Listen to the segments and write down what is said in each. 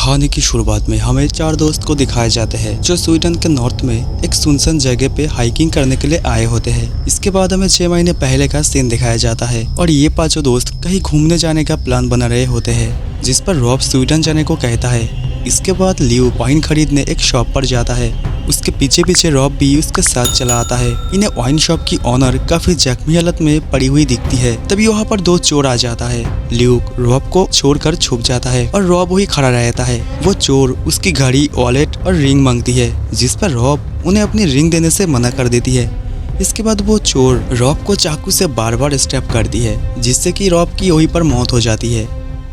कहानी की शुरुआत में हमें चार दोस्त को दिखाए जाते हैं जो स्वीडन के नॉर्थ में एक सुनसान जगह पे हाइकिंग करने के लिए आए होते हैं। इसके बाद हमें 6 महीने पहले का सीन दिखाया जाता है और ये पांचों दोस्त कहीं घूमने जाने का प्लान बना रहे होते हैं, जिस पर रॉब स्वीडन जाने को कहता है। इसके बाद लियो वाइन खरीदने एक शॉप पर जाता है। उसके पीछे पीछे रॉब भी उसके साथ चला आता है। इन्हें वाइन शॉप की ओनर काफी जख्मी हालत में पड़ी हुई दिखती है। तभी वहाँ पर दो चोर आ जाता है। लियो रॉब को छोड़कर छुप जाता है और रॉब वही खड़ा रहता है। वो चोर उसकी घड़ी, वॉलेट और रिंग मांगती है, जिस पर रॉब उन्हें अपनी रिंग देने से मना कर देती है। इसके बाद वो चोर रॉब को चाकू से बार बार स्टैप करती है, जिससे कि रॉब की वहीं पर मौत हो जाती है।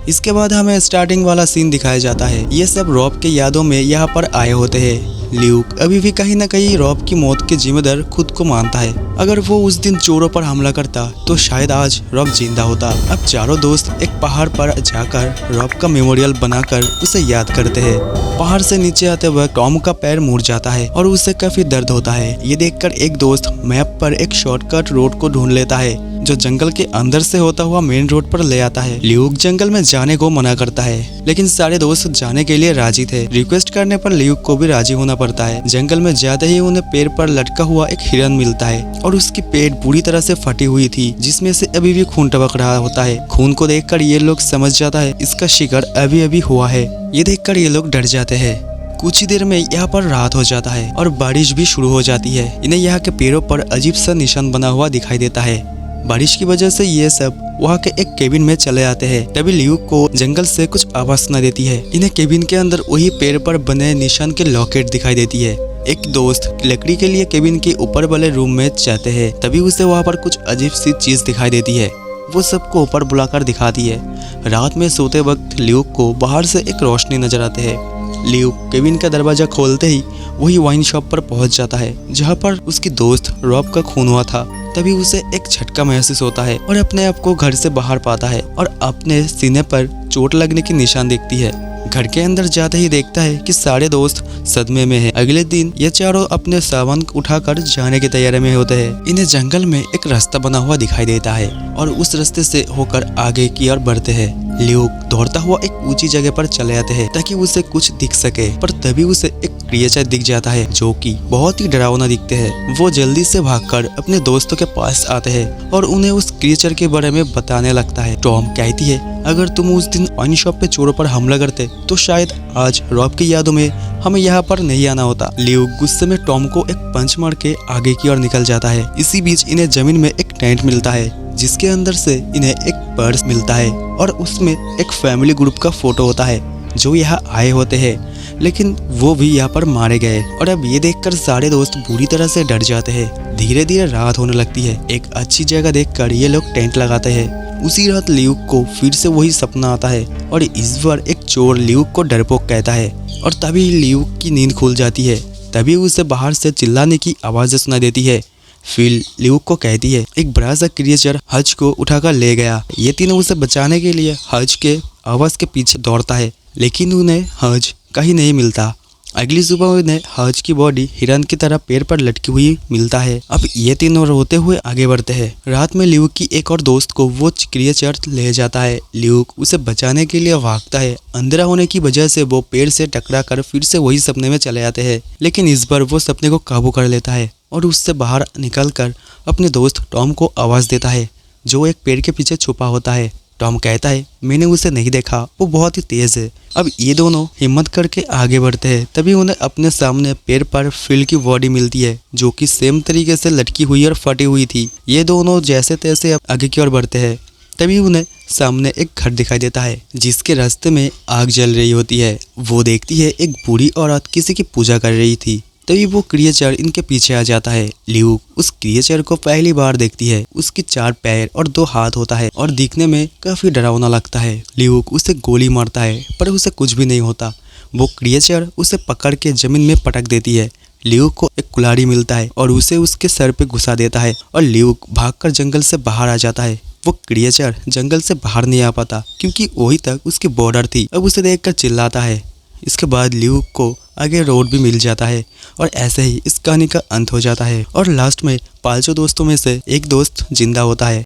इसके बाद हमें स्टार्टिंग वाला सीन दिखाया जाता है। ये सब रॉब के यादों में यहाँ पर आए होते हैं। ल्यूक अभी भी कहीं न कहीं रॉब की मौत के जिम्मेदार खुद को मानता है। अगर वो उस दिन चोरों पर हमला करता तो शायद आज रॉब जिंदा होता। अब चारों दोस्त एक पहाड़ पर जाकर रॉब का मेमोरियल बनाकर उसे याद करते हैं। पहाड़ से नीचे आते वक्त टॉम का पैर मुड़ जाता है और उसे काफी दर्द होता है। ये देखकर एक दोस्त मैप पर एक शॉर्टकट रोड को ढूंढ लेता है जो जंगल के अंदर से होता हुआ मेन रोड पर ले आता है। ल्यूक जंगल में जाने को मना करता है, लेकिन सारे दोस्त जाने के लिए राजी थे। रिक्वेस्ट करने पर ल्यूक को भी राजी होना पड़ता है। जंगल में जाते ही उन्हें पेड़ पर लटका हुआ एक हिरन मिलता है और उसकी पेट पूरी तरह से फटी हुई थी, जिसमें से अभी भी खून टपक रहा होता है। खून को देखकर ये लोग समझ जाता है इसका शिकार अभी अभी हुआ है। ये देखकर ये लोग डर जाते हैं। कुछ ही देर में यहाँ पर रात हो जाता है और बारिश भी शुरू हो जाती है। इन्हें यहाँ के पेड़ों पर अजीब सा निशान बना हुआ दिखाई देता है। बारिश की वजह से ये सब वहाँ के एक केबिन में चले आते हैं। तभी ल्यूक को जंगल से कुछ आवाज सुनाई देती है। इन्हें केबिन के अंदर वही पेड़ पर बने निशान के लॉकेट दिखाई देती है। एक दोस्त लकड़ी के लिए केबिन के ऊपर वाले रूम में जाते हैं। तभी उसे वहाँ पर कुछ अजीब सी चीज दिखाई देती है। वो सबको ऊपर बुलाकर दिखाती है। रात में सोते वक्त ल्यूक को बाहर से एक रोशनी नजर आते है। ल्यूक केबिन का दरवाजा खोलते ही वही वाइन शॉप पर पहुंच जाता है जहां पर उसकी दोस्त रॉब का खून हुआ था। तभी उसे एक झटका महसूस होता है और अपने आप को घर से बाहर पाता है और अपने सीने पर चोट लगने की निशान देखती है। घर के अंदर जाते ही देखता है कि सारे दोस्त सदमे में हैं। अगले दिन ये चारों अपने सामान उठाकर जाने की तैयारी में होते हैं। इन्हें जंगल में एक रास्ता बना हुआ दिखाई देता है और उस रास्ते से होकर आगे की ओर बढ़ते हैं। ल्यूक दौड़ता हुआ एक ऊंची जगह पर चले जाते हैं ताकि उसे कुछ दिख सके, पर तभी उसे एक क्रिएचर दिख जाता है जो कि बहुत ही डरावना दिखते हैं। वो जल्दी से भागकर अपने दोस्तों के पास आते हैं और उन्हें उस क्रिएचर के बारे में बताने लगता है। टॉम कहती है अगर तुम उस दिन वाइन शॉप पे चोरों पर हमला करते तो शायद आज रॉब की यादों में हमें यहाँ पर नहीं आना होता। ल्यूक गुस्से में टॉम को एक पंच मार के आगे की ओर निकल जाता है। इसी बीच इन्हें जमीन में एक टेंट मिलता है जिसके अंदर से इन्हें एक पर्स मिलता है और उसमें एक फैमिली ग्रुप का फोटो होता है जो यहाँ आए होते हैं, लेकिन वो भी यहाँ पर मारे गए। और अब ये देखकर सारे दोस्त बुरी तरह से डर जाते हैं। धीरे धीरे रात होने लगती है। एक अच्छी जगह देखकर ये लोग टेंट लगाते हैं। उसी रात ल्यूक को फिर से वही सपना आता है और इस बार एक चोर ल्यूक को डरपोक कहता है और तभी ल्यूक की नींद खुल जाती है। तभी उसे बाहर से चिल्लाने की आवाजें सुनाई देती है। फिल ल्यूक को कहती है एक बड़ा सा क्रिएचर हज को उठाकर ले गया। ये तीनों उसे बचाने के लिए हज के आवाज के पीछे दौड़ता है, लेकिन उन्हें हज कहीं नहीं मिलता। अगली सुबह उन्हें हज की बॉडी हिरन की तरह पेड़ पर लटकी हुई मिलता है। अब ये तीनों रोते हुए आगे बढ़ते हैं। रात में ल्यूक की एक और दोस्त को वो क्रिएचर ले जाता है। ल्यूक उसे बचाने के लिए भागता है। अंधेरा होने की वजह से वो पेड़ से टकरा कर फिर से वही सपने में चले जाते हैं, लेकिन इस बार वो सपने को काबू कर लेता है और उससे बाहर निकलकर अपने दोस्त टॉम को आवाज देता है जो एक पेड़ के पीछे छुपा होता है। टॉम कहता है मैंने उसे नहीं देखा, वो बहुत ही तेज है। अब ये दोनों हिम्मत करके आगे बढ़ते हैं। तभी उन्हें अपने सामने पेड़ पर फिल की बॉडी मिलती है जो कि सेम तरीके से लटकी हुई और फटी हुई थी। ये दोनों जैसे तैसे आगे की ओर बढ़ते हैं। तभी उन्हें सामने एक घर दिखाई देता है जिसके रास्ते में आग जल रही होती है। वो देखती है एक बूढ़ी औरत किसी की पूजा कर रही थी। तभी वो क्रिएचर इनके पीछे आ जाता है। ल्यूक उस क्रिएचर को पहली बार देखती है। उसकी 4 पैर और 2 हाथ होता है और दिखने में काफी डरावना लगता है। ल्यूक उसे गोली मारता है पर उसे कुछ भी नहीं होता। वो क्रिएचर उसे पकड़ के जमीन में पटक देती है। ल्यूक को एक कुल्हाड़ी मिलता है और उसे उसके सर पे घुसा देता है और ल्यूक भागकर जंगल से बाहर आ जाता है। वो क्रिएचर जंगल से बाहर नहीं आ पाता क्योंकि वही तक उसकी बॉर्डर थी। अब उसे देखकर चिल्लाता है। इसके बाद ल्यूक को आगे रोड भी मिल जाता है और ऐसे ही इस कहानी का अंत हो जाता है और लास्ट में 5 दोस्तों में से एक दोस्त जिंदा होता है।